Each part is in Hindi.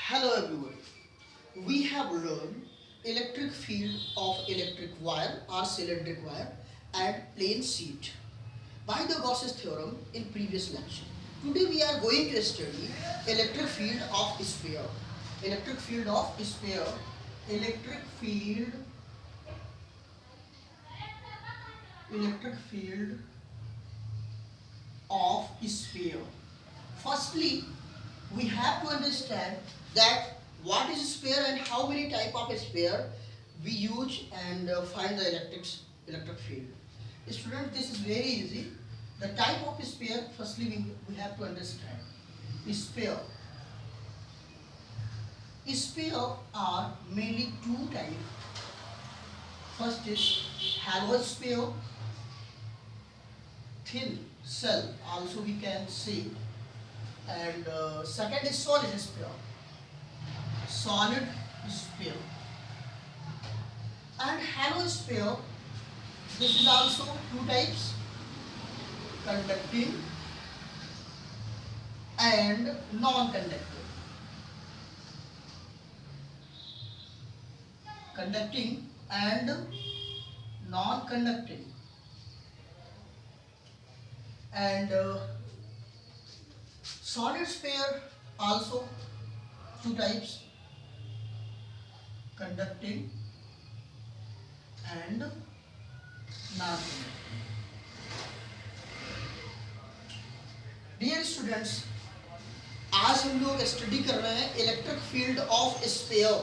Hello everyone. We have learned electric field of electric wire or cylindric wire and plane sheet by the Gauss's theorem in previous lecture. Today we are going to study electric field of sphere. Electric field of sphere. Electric field. Electric field of sphere. Firstly, we have to understand that what is sphere and how many type of sphere we use and find the electric field. Student, this is very easy. The type of sphere, firstly we have to understand. Sphere. Sphere are mainly two types. First is hollow sphere, thin shell also we can see, and second is solid sphere. Solid sphere and hollow sphere. This is also two types, conducting and non-conducting. Conducting and non-conducting. And solid sphere also two types, conducting and non-conducting. Dear students, आज हम लोग स्टडी कर रहे हैं electric field of sphere.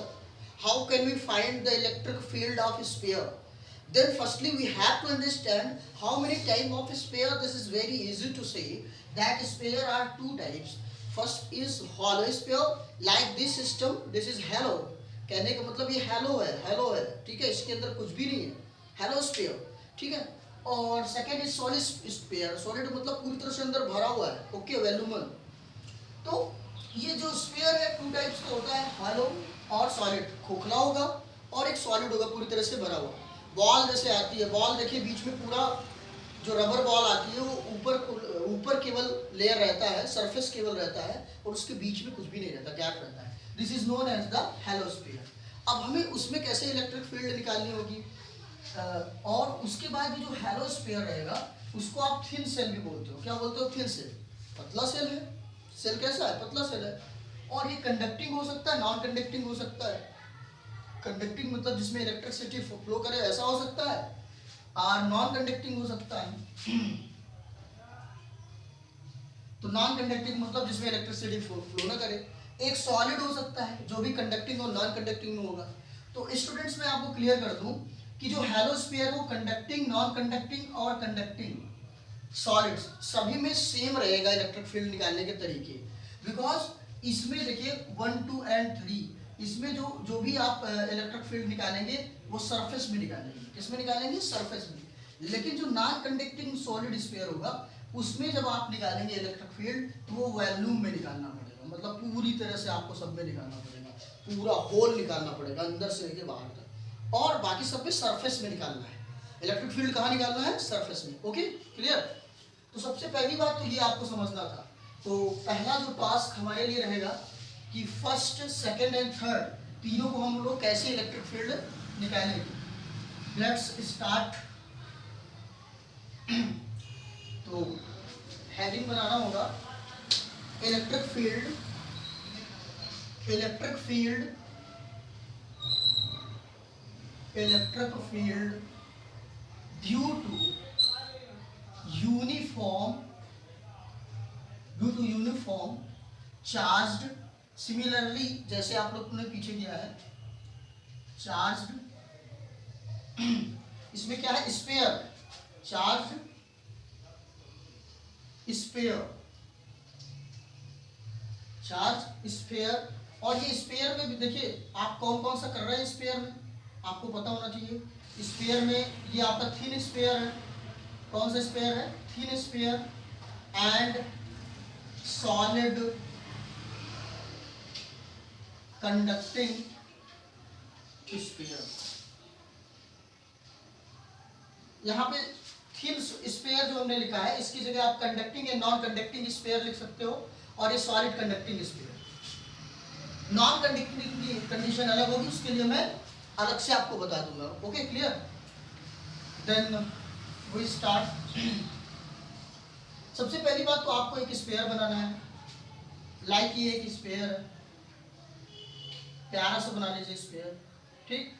How can we find the electric field of sphere? Then firstly we have to understand how many type of sphere. This is very easy to say that sphere are two types. First is hollow sphere, like this system. This is hollow. कहने का मतलब ये hollow है, ठीक है, इसके अंदर कुछ भी नहीं है, hollow sphere, ठीक है. और second is solid sphere. Solid मतलब पूरी तरह से अंदर भरा हुआ है, ओके, वैल्यूमन. तो ये जो sphere है टू टाइप्स का होता है, hollow और solid. खोखला होगा और एक solid होगा पूरी तरह से भरा हुआ. बॉल जैसे आती है, बॉल देखिए बीच में पूरा जो रबर बॉल आती है वो ऊपर केवल लेयर रहता है, सरफेस केवल रहता है और उसके बीच में कुछ भी नहीं रहता, गैप रहता है. This is known as the hollow sphere. अब हमें उसमें कैसे इलेक्ट्रिक फील्ड निकालनी होगी, और उसके बाद जो हॉलो स्फीयर रहेगा उसको आप थिन सेल भी बोलते हो. क्या बोलते हो? Thin cell. पतला सेल है. सेल कैसा है? पतला सेल है. और ये कंडक्टिंग हो सकता है, नॉन कंडक्टिंग हो सकता है. कंडक्टिंग मतलब जिसमें इलेक्ट्रिसिटी फ्लो करे ऐसा हो सकता है, और नॉन कंडक्टिंग हो सकता है. तो नॉन कंडक्टिंग मतलब जिसमें इलेक्ट्रिसिटी फ्लो ना करे. एक सॉलिड हो सकता है जो भी कंडक्टिंग और नॉन कंडक्टिंग में होगा. तो स्टूडेंट्स मैं आपको क्लियर कर दूं कि जो हॉलो स्फीयर वो कंडक्टिंग, नॉन कंडक्टिंग और कंडक्टिंग सॉलिड्स सभी में सेम रहेगा इलेक्ट्रिक फील्ड निकालने के तरीके. बिकॉज इसमें देखिए 1, 2 एंड 3, इसमें जो भी आप इलेक्ट्रिक फील्ड निकालेंगे वो सरफेस में निकालेंगे. किसमें निकालेंगे? सरफेस में. लेकिन जो नॉन कंडक्टिंग सॉलिड स्फीयर होगा उसमें जब आप निकालेंगे इलेक्ट्रिक फील्ड तो वो वॉल्यूम में निकालना पड़ेगा. मतलब पूरी तरह से आपको सब में निकालना पड़ेगा, पूरा होल निकालना पड़ेगा अंदर से लेके बाहर तक, और बाकी सब में सरफेस में निकालना है. इलेक्ट्रिक फील्ड कहाँ निकालना है? सरफेस में. Okay, clear? तो सबसे पहली बात तो ये आपको समझना था. तो पहला जो टास्क हमारे लिए रहेगा कि फर्स्ट, सेकंड एंड थर्ड तीनों को हम लोग कैसे इलेक्ट्रिक फील्ड निकालेंगे. Let's start. तो हेडिंग बनाना होगा electric field. Electric field. Electric field due to uniform charged. Similarly जैसे आप लोग ने पीछे किया है, चार्ज्ड. इसमें क्या है? Sphere. Charge sphere, charge sphere. और ये स्फीयर में भी देखिए आप कौन कौन सा कर रहे हैं. स्फीयर में आपको पता होना चाहिए. स्फीयर में ये आपका थिन स्फीयर है. कौन सा स्फीयर है? Thin sphere. And solid conducting sphere. यहाँ पे थिन स्फीयर जो हमने लिखा है इसकी जगह आप कंडक्टिंग या नॉन कंडक्टिंग स्फीयर लिख सकते हो, और ये solid conducting sphere. Non conducting की कंडीशन अलग होगी, उसके लिए मैं अलग से आपको बता दूंगा। Okay clear? Then we start. सबसे पहली बात तो आपको एक स्पेयर बनाना है। लाइक ये एक स्पेयर है, प्यारा सा बना लीजिए स्पेयर। ठीक,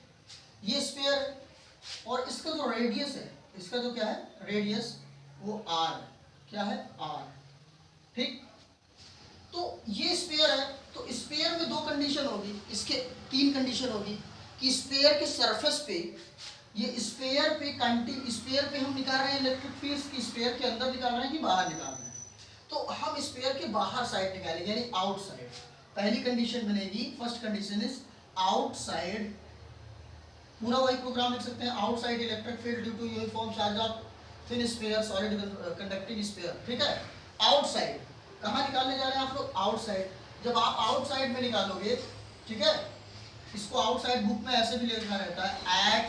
ये स्पेयर है और इसका जो रेडियस है, इसका जो क्या है रेडियस, वो आर है। क्या है? आर। ठीक, तो ये स्पेयर है, तो स्पेयर में दो कंडीशन होगी, इसके तीन कंडीशन होगी कि स्पेयर के सरफेस पे, ये स्पेयर पे हम निकाल रहे हैं इलेक्ट्रिक फील्ड की स्पेयर के अंदर निकाल रहे हैं कि बाहर निकाल रहे हैं। तो हम स्पेयर के बाहर साइड निकालेंगे, यानी आउटसाइड। पहली कंडीशन बनेगी, फर्स्ट कंडीशन इज आउटसाइड, पूरा वही प्रोग्राम लिख सकते हैं, outside electric field due to uniform charge of thin sphere solid conducting sphere. ठीक है, आउटसाइड कहाँ निकालने जा रहे हैं आप लोग? आउटसाइड। जब आप आउटसाइड में निकालोगे, ठीक है, इसको आउटसाइड बुक में ऐसे भी लिखा रहता है, at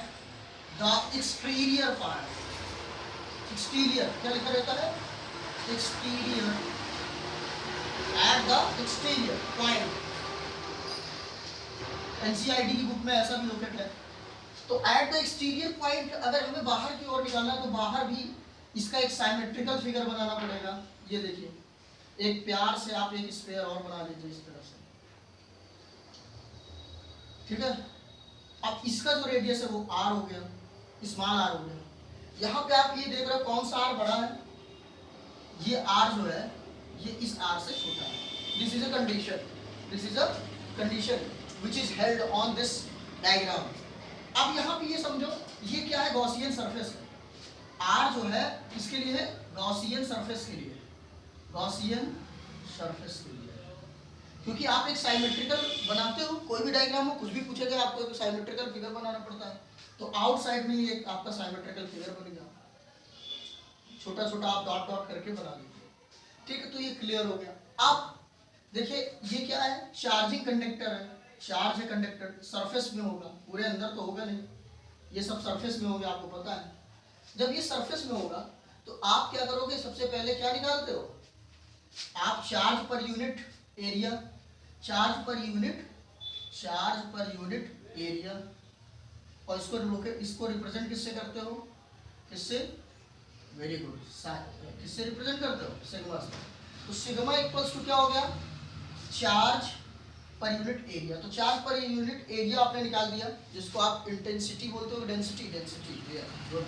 the exterior part. Exterior क्या लिखा रहता है? Exterior, at the exterior point. NCERT की बुक में ऐसा भी लोकेट है। तो एट द एक्सटीरियर पॉइंट अगर हमें बाहर की ओर निकालना है तो बाहर भी इसका एक साइमेट्रिकल फिगर बनाना पड़ेगा। ये देखिए, एक प्यार से आप एक स्फीयर और बना लीजिए इस तरह से। ठीक है, अब इसका जो रेडियस है वो आर हो गया, स्मॉल आर हो गया। यहाँ पे आप ये देख रहे हो कौन सा आर बड़ा है? ये आर जो है ये इस आर से छोटा है। This is a condition, this is a condition which is held on this diagram. अब यहाँ पे ये समझो, ये क्या है? गॉसियन सरफेस है। आर जो है इसके लिए है गॉसियन सरफेस के लिए, गॉसियन सरफेस के लिए। क्योंकि आप एक साइमेट्रिकल बनाते हो, कोई भी डायग्राम हो, कुछ भी पूछेगा आपको एक साइमेट्रिकल फिगर बनाना पड़ता है। तो आउटसाइड में ये आपका साइमेट्रिकल फिगर बनेगा, छोटा छोटा आप डॉट डॉट करके बना लीजिए। ठीक है, तो ये क्लियर हो गया। अब देखिए ये क्या है? चार्जिंग कंडक्टर है, चार्ज है कंडक्टर, सरफेस में होगा, पूरे अंदर तो होगा नहीं, ये सब सरफेस में होगा, आपको पता है। जब ये सरफेस में होगा तो आप क्या करोगे? सबसे पहले क्या निकालते हो आप? Charge per unit area, charge per unit, charge per unit area. और इसको रिप्रेजेंट किससे करते हो? किससे? वेरी गुड, किससे रिप्रेजेंट करते हो? सिग्मा से। तो सिग्मा इक्वल्स टू क्या हो गया? Charge per unit area. तो चार्ज पर यूनिट एरिया आपने निकाल दिया, जिसको आप इंटेंसिटी बोलते हो, डेंसिटी, डेंसिटी गुड।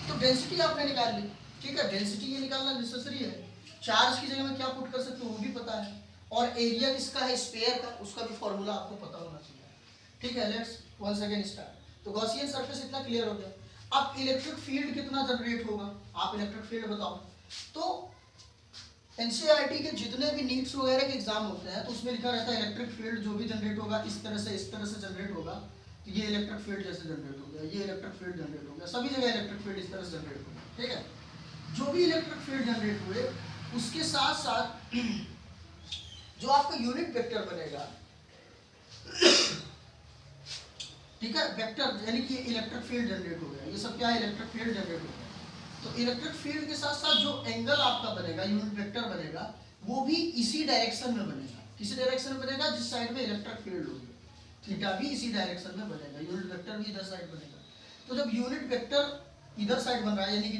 तो डेंसिटी आपने निकाल ली। ठीक है, डेंसिटी ये निकालना नेसेसरी है। चार्ज की जगह में क्या पुट कर सकते हो वो भी पता है, और एरिया किसका है? स्पेयर का, उसका भी फॉर्मूला आपको पता होना चाहिए। ठीक है, लेट्स वंस अगेन स्टार्ट। तो गॉसियन सरफेस इतना क्लियर हो गया। अब इलेक्ट्रिक फील्ड कितना जनरेट होगा? आप इलेक्ट्रिक फील्ड बताओ। तो एनसीईआरटी के जितने भी नीट्स वगैरह के एग्जाम होते हैं तो उसमें लिखा रहता है इलेक्ट्रिक फील्ड जो भी जनरेट होगा इस तरह से जनरेट होगा। तो ये इलेक्ट्रिक फील्ड जैसे जनरेट हो गया, ये इलेक्ट्रिक फील्ड जनरेट हो गया, सभी जगह इलेक्ट्रिक फील्ड इस तरह से जनरेट होगा। ठीक है, जो भी इलेक्ट्रिक फील्ड जनरेट हुए उसके साथ साथ जो आपका यूनिट वेक्टर बनेगा, ठीक है, वेक्टर यानी कि इलेक्ट्रिक फील्ड जनरेट हो गया, ये सब क्या है? इलेक्ट्रिक फील्ड जनरेट हो गया। तो इलेक्ट्रिक फील्ड के साथ साथ जो एंगल आपका बनेगा, यूनिट वेक्टर बनेगा, वो भी इसी डायरेक्शन में बनेगा। किसी डायरेक्शन में बनेगा? जिस साइड में इलेक्ट्रिक फील्ड होगी। थीटा भी इसी डायरेक्शन में बनेगा, यूनिट वेक्टर भी इधर साइड बनेगा। तो जब यूनिट वेक्टर इधर साइड बन रहा है, यानी कि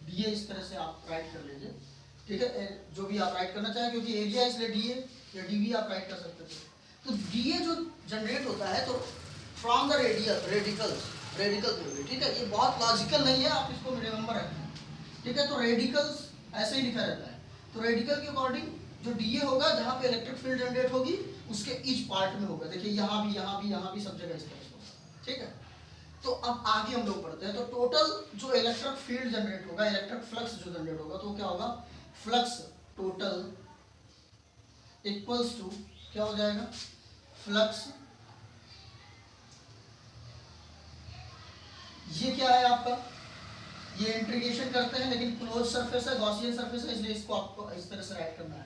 डीए इस तरह से आप राइट कर लीजिए। ठीक है, जो भी आप राइट करना चाहें, क्योंकि एरिया इसलिए डीए या डीवी आप राइट कर सकते थे। तो डीए जो जनरेट होता है तो फ्रॉम द रेडिकल थ्योरी। ठीक है, ये बहुत लॉजिकल नहीं है, आप इसको रिमेंबर रखें। ठीक है, तो रेडिकल्स ऐसे ही लिखा रहता है। तो रेडिकल के अकॉर्डिंग जो डीए होगा, जहाँ पे इलेक्ट्रिक फील्ड जनरेट होगी उसके ईच पार्ट में होगा। देखिए यहाँ भी, यहाँ भी, यहाँ भी, सब जगह इस तरह से होगा। ठीक है, तो अब आगे हम लोग पढ़ते हैं। तो टोटल जो इलेक्ट्रिक फील्ड जनरेट होगा, इलेक्ट्रिक फ्लक्स जो जनरेट होगा, तो क्या होगा? फ्लक्स टोटल इक्वल्स टू क्या हो जाएगा? फ्लक्स, ये क्या है आपका? ये इंटीग्रेशन करते हैं लेकिन क्लोज सरफेस है, गॉसियन सरफेस है, इसलिए इसको आपको इस तरह से राइट करना है,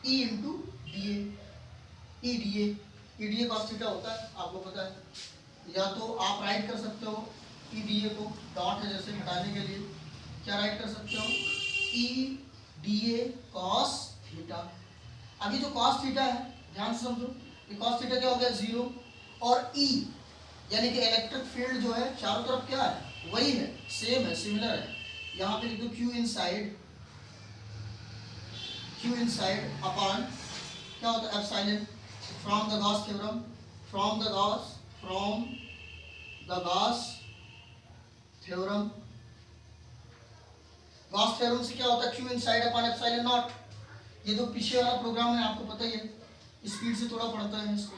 E into D A. E D A cos theta होता है, आपको पता है। या तो आप राइट कर सकते हो ई डी ए को, डॉट है जैसे हटाने के लिए क्या राइट कर सकते हो? E D A cos theta. अभी जो कॉस थीटा है ध्यान से समझो, cos थीटा क्या हो गया 0, और E यानी कि इलेक्ट्रिक फील्ड जो है चारों तरफ क्या है, वही है, सेम है, सिमिलर है। यहाँ पे लिख दो Q इनसाइड अपॉन क्या होता है epsilon from the Gauss theorem, from the Gauss theorem. Gauss theorem से क्या होता है, Q inside upon epsilon not. ये तो पीछे वाला प्रोग्राम है, आपको पता ही है, स्पीड से थोड़ा पढ़ता है इसको।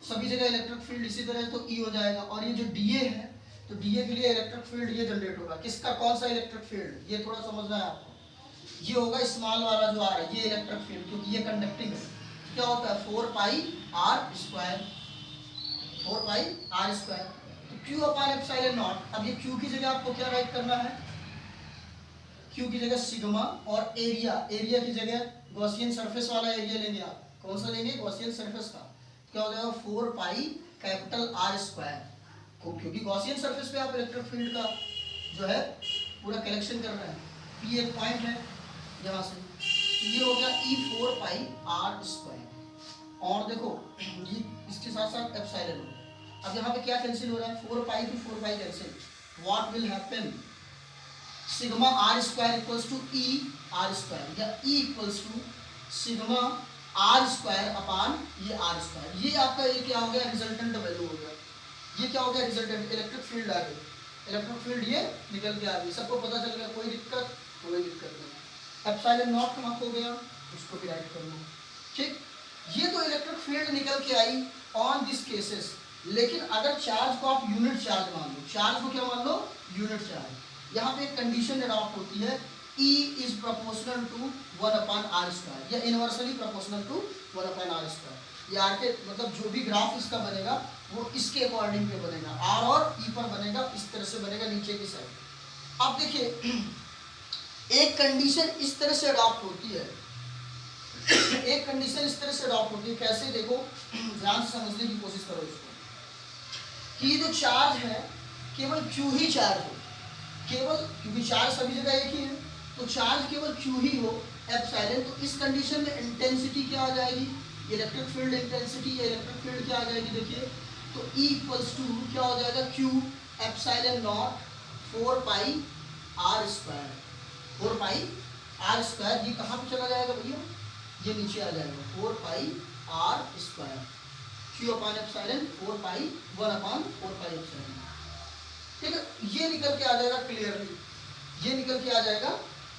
सभी जगह इलेक्ट्रिक फील्ड इसी तरह है तो E हो जाएगा, और ये जो DA है तो DA के लिए इलेक्ट्रिक फील्ड ये जनरेट होगा। किसका, कौन सा इलेक्ट्रिक फील्ड, ये थोड़ा समझना है आपको। ये होगा स्मॉल वाला जो आ रहा है, ये इलेक्ट्रिक फील्ड, क्योंकि ये कंडक्टिंग है। क्या होता है 4 पाई r स्क्वायर, 4 पाई r स्क्वायर, तो Q अपॉन एप्सिलॉन नॉट। अब ये Q की जगह आपको क्या राइट करना है, Q की जगह सिग्मा, और एरिया की जगह गॉसियन सरफेस वाला एरिया लेंगे आप। कौन सा लेंगे, गॉसियन सरफेस का। क्या हो जाएगा 4 पाई कैपिटल R स्क्वायर, क्योंकि गॉसियन सरफेस पे आप इलेक्ट्रिक फील्ड का जो है पूरा कलेक्शन कर रहे हैं। P एक पॉइंट है यहाँ से, ये हो गया E 4 पाई R स्क्वायर, और देखो ये इसके साथ साथ एप्सिलॉन। अब यहाँ पे क्या कैंसिल हो रहा है, 4 pi to 4 pi cancel, what will happen, sigma R square equals to E R square, या E equals to sigma R square upon ये R स्क्वायर। ये आपका ये क्या हो गया, रिजल्टेंट वैल्यू हो गया। ये क्या हो गया, रिजल्टेंट इलेक्ट्रिक फील्ड आ गई, इलेक्ट्रिक फील्ड ये निकल के आ गई। सबको पता चल गया, कोई दिक्कत नहीं। एप्सिलॉन नॉट कहाँ हो गया, उसको भी राइट कर लो, ठीक। ये तो इलेक्ट्रिक फील्ड निकल के आई ऑन दिस केसेस। लेकिन अगर चार्ज को आप यूनिट चार्ज मान लो, चार्ज को क्या मान लो, यूनिट चार्ज, यहाँ पे एक कंडीशन अडॉप्ट होती है, E is proportional to 1 upon r square, या inversely proportional to 1 upon r square। ये r के मतलब जो भी ग्राफ इसका बनेगा वो इसके अकॉर्डिंग पे बनेगा, r और E पर बनेगा, इस तरह से बनेगा नीचे की साइड। अब देखिए एक कंडीशन इस तरह से अडॉप्ट होती है, एक कंडीशन इस तरह से अडॉप्ट होती है, कैसे देखो, ध्यान से समझने की कोशिश करो इसको, कि जो चार्ज है केवल Q ही चार्ज हो, केवल, क्योंकि चार्ज सभी जगह एक ही है, तो चार्ज केवल Q ही हो एप्सिलॉन। तो इस कंडीशन में इंटेंसिटी क्या आ जाएगी, इलेक्ट्रिक फील्ड इंटेंसिटी या इलेक्ट्रिक फील्ड क्या आ जाएगी, देखिए तो E इक्वल्स टू क्या हो जाएगा, Q epsilon not 4 pi R square, 4 pi R square. ये कहाँ पे चला जाएगा भैया, ये नीचे आ जाएगा 4 पाई R square, Q upon epsilon 4 पाई 1 अपॉन 4 पाई एप्सिलॉन, ठीक है। ये निकल के आ जाएगा क्लियरली, ये निकल के आ जाएगा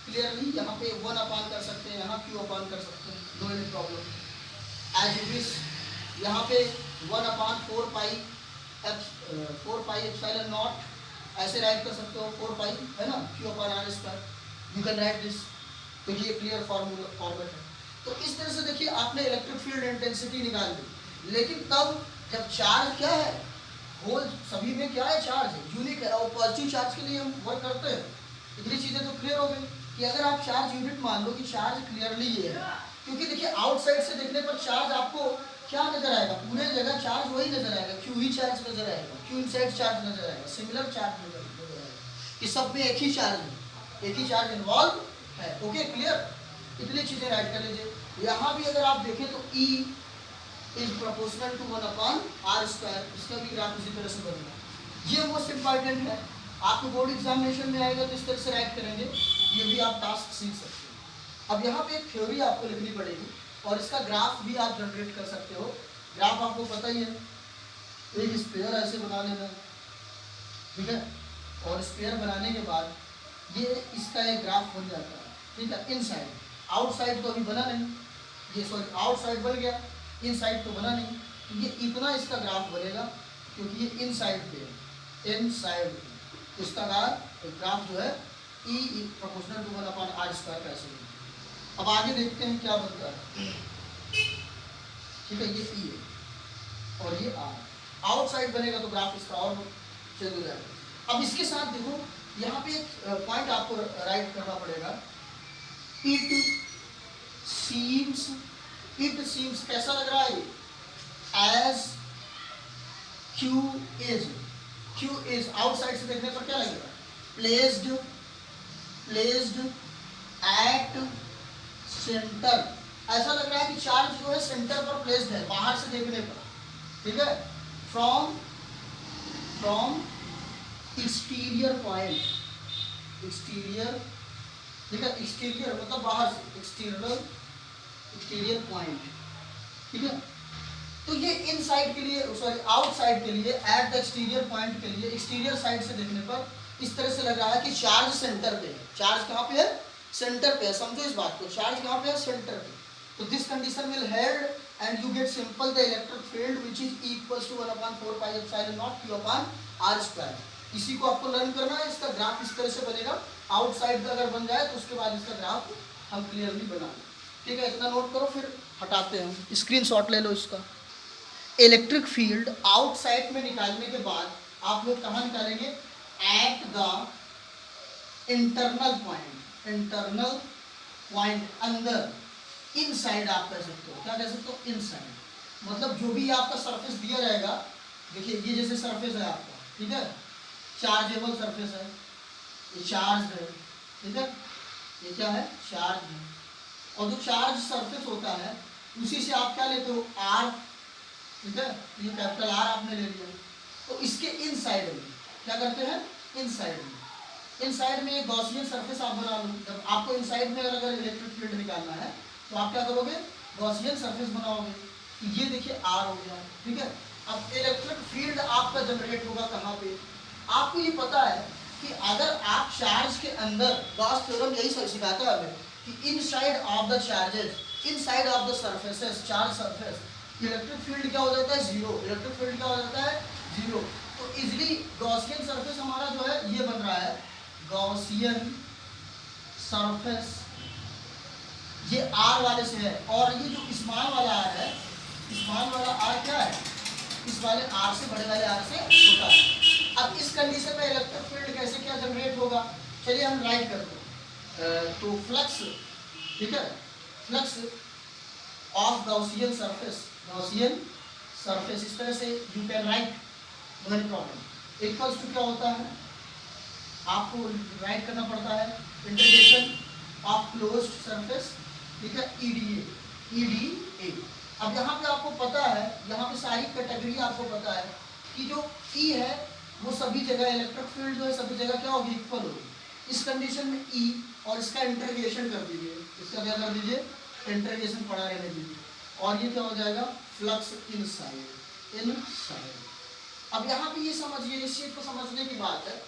क्लियरली। यहाँ पे 1 अपान कर सकते हैं, यहाँ Q अपान कर सकते हैं, no any problem as it is. यहाँ पे 1 अपान 4 पाई एप्सिलॉन नॉट ऐसे राइट कर सकते हो, 4 पाई है ना, Q upon R square, you can write this, क्योंकि ये क्लियर फॉर्मेट है। तो इस तरह से देखिए आपने इलेक्ट्रिक फील्ड इंटेंसिटी निकाल दी। लेकिन तब जब चार्ज क्या है, होल सभी में क्या है, चार्ज है, यूनिक है, और पॉजिटिव चार्ज के लिए हम वर्क करते हैं। इतनी चीजें तो क्लियर हो गई कि अगर आप चार्ज यूनिट मान लो कि चार्ज क्लियरली ये है, क्योंकि देखिए आउटसाइड से देखने पर चार्ज आपको क्या नजर आएगा, पूरे जगह चार्ज वही नजर आएगा, Q ही चार्ज नजर आएगा, Q इनसाइड चार्ज नजर आएगा, सिमिलर चार्ज नजर आएगा, कि सब में एक ही चार्ज है, एक ही चार्ज इन्वॉल्व है। ओके क्लियर, इतनी चीजें राइट कर लीजिए। यहाँ भी अगर आप देखें तो E is proportional to 1 upon R square, इसका भी ग्राफ इसी तरह से बनेगा। ये मोस्ट इंपॉर्टेंट है, आपको बोर्ड एग्जामिनेशन में आएगा तो इस तरह से राइट करेंगे, ये भी आप टास्क सीख सकते हो। अब यहाँ पे एक थ्योरी आपको लिखनी पड़ेगी, और इसका ग्राफ भी आप जनरेट कर सकते हो। ग्राफ आपको पता ही है, एक स्फीयर ऐसे बना लेना, ठीक है, और स्फीयर बनाने के बाद ये इसका एक ग्राफ बन जाता है, ठीक है। इनसाइड, आउटसाइड तो अभी बना नहीं, ये सॉरी आउटसाइड बन गया, इनसाइड तो बना नहीं, तो ये इतना इसका ग्राफ बनेगा, क्योंकि ये इनसाइड पे है, इनसाइड इसका ग्राफ जो है E proportional to 1 upon R square का ऐसे। अब आगे देखते हैं क्या बनता है, ठीक है, ये E है और ये R, आउटसाइड बनेगा तो ग्राफ इसका और चेंज हो जाएगा। अब इसके साथ देखो यहाँ पे एक पॉइंट आपको राइट करना पड़ेगा, इट सीम्स कैसा लग रहा है, एज Q इज आउटसाइड से देखने पर क्या लगेगा, प्लेस्ड एट सेंटर, ऐसा लग रहा है कि चार्ज जो है सेंटर पर प्लेस्ड है बाहर से देखने पर, ठीक है, फ्रॉम एक्सटीरियर पॉइंट, एक्सटीरियर, ठीक है, एक्सटीरियर मतलब बाहर से, एक्सटीरियर पॉइंट, ठीक है। तो ये इनसाइड के लिए, सॉरी आउटसाइड के लिए, एट द एक्सटीरियर पॉइंट के लिए, एक्सटीरियर साइड से देखने पर इस तरह से लग रहा है कि चार्ज सेंटर पे है। चार्ज कहाँ पे है? सेंटर पे है। समझो इस बात को, चार्ज कहाँ पे है? सेंटर पे। तो this condition will held and you get simple the electric field which is equals to 1/4 pi epsilon not q upon r square. इसी को आपको लर्न करना है। इसका ग्राफ इस तरह से बनेगा, आउटसाइड का अगर बन जाए तो उसके बाद इसका ग्राफ हम क्लियरली बना लें, ठीक है। इतना नोट करो, फिर हटाते हैं, स्क्रीनशॉट ले लो इसका। इलेक्ट्रिक फील्ड आउटसाइड में निकालने के बाद आप लोग कहाँ निकालेंगे? एट द इंटरनल पॉइंट, अंदर, इनसाइड आप कह सकते हो। क्या कह सकते हो? इनसाइड। मतलब जो भी आपका सरफेस दिया रहेगा, देखिए ये जैसे सरफेस है आपका, ठीक है, चार्जेबल सरफेस है, ये चार्ज है, ठीक है, ये क्या है? चार्ज है। और जो चार्ज सरफेस होता है उसी से आप क्या लेते हो? आर, ठीक है, ये कैपिटल आर आपने ले लिया। तो इसके इनसाइड में क्या करते हैं? इनसाइड में एक गॉसियन सरफेस आप बना लो। जब आपको इनसाइड में अगर इलेक्ट्रिक फील्ड निकालना है तो आप क्या करोगे? गॉसियन सरफेस बनाओगे। ये देखिए आर हो गया, ठीक है। अब इलेक्ट्रिक फील्ड आपका जनरेट होगा कहाँ पे? आपको ये पता है कि अगर आप चार्ज के अंदर, गॉस थ्योरम यही सिखाता है हमें कि inside of the charges, inside of the surfaces, charge surface, electric field क्या हो जाता है? जीरो। इलेक्ट्रिक फील्ड क्या हो जाता है? जीरो। तो इजिली गॉसियन सरफेस हमारा जो है ये बन रहा है, गॉसियन सरफेस, ये आर वाले से है। और ये जो स्मॉल वाला आर है, स्मॉल वाला आर क्या है? इस वाले आर से, बड़े वाले आर से छोटा है। अब इस कंडीशन में इलेक्ट्रिक फील्ड कैसे क्या जनरेट होगा? चलिए हम राइट करते हैं। तो फ्लक्स, ठीक है, flux of Gaussian surface, Gaussian surface, इस तरह से you can write, no any problem. Equals to क्या होता है? आपको राइट करना पड़ता है इंटीग्रेशन ऑफ क्लोज्ड सरफेस, ठीक है, EDA। अब यहाँ पे आपको पता है, यहाँ पे सारी कैटेगरी आपको पता है कि जो E है वो सभी जगह, इलेक्ट्रिक फील्ड जो है सभी जगह क्या होगी? इक्वल होगी। इस कंडीशन में E और इसका इंटीग्रेशन कर दीजिए, इसका क्या कर दीजिए? इंटीग्रेशन पड़ा रहने दीजिए, और ये क्या हो जाएगा? Flux inside. अब यहाँ पे ये समझिए, इस चीज को समझने की बात है,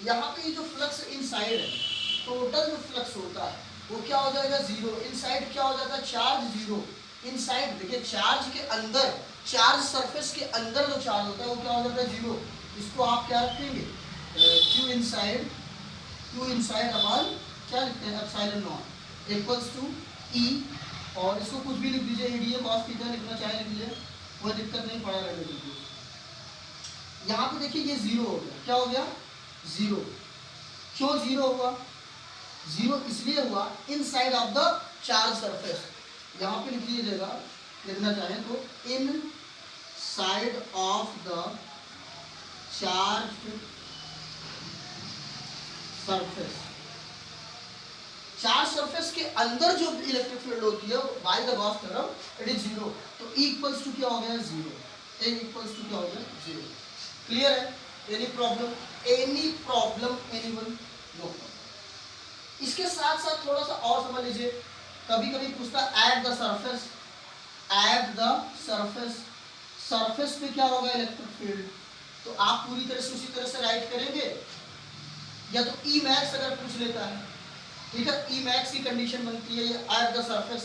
यहाँ पे ये जो फ्लक्स इनसाइड है, टोटल जो फ्लक्स होता है वो क्या हो जाएगा? जीरो। इनसाइड क्या हो जाता है? Charge zero. इनसाइड देखिए, चार्ज के अंदर, चार्ज सरफेस के अंदर जो चार्ज होता है वो क्या हो जाता है? जीरो। इसको आप क्या रखेंगे? क्यू इनसाइड अपॉन क्या लिखते हैं? Epsilon not equals to E, और इसको कुछ भी लिख दीजिए, EDA cos थीटा लिखना चाहे लिख लीजिए, कोई दिक्कत नहीं, पड़ा रहने दीजिए। यहाँ पे देखिए ये जीरो हो गया। क्या हो गया? जीरो। क्यों जीरो हुआ? जीरो इसलिए हुआ inside of the charge surface. यहाँ पे लिख लीजिएगा, लिखना चाहें तो inside of the charge surface, charge surface के अंदर जो इलेक्ट्रिक फील्ड होती है by the Gauss theorem it is zero. तो E इक्वल्स टू क्या हो गया? जीरो। A इक्वल्स टू क्या हो गया? जीरो। क्लियर है? Any problem? Anyone? No problem. इसके साथ साथ थोड़ा सा और समझ लीजिए, कभी कभी पूछता एट द सरफेस, सरफेस पे क्या होगा? Electric field. तो आप पूरी तरह से उसी तरह से राइट करेंगे, या तो E मैक्स अगर पूछ लेता है, ठीक है, E मैक्स की कंडीशन बनती है एट द सरफेस।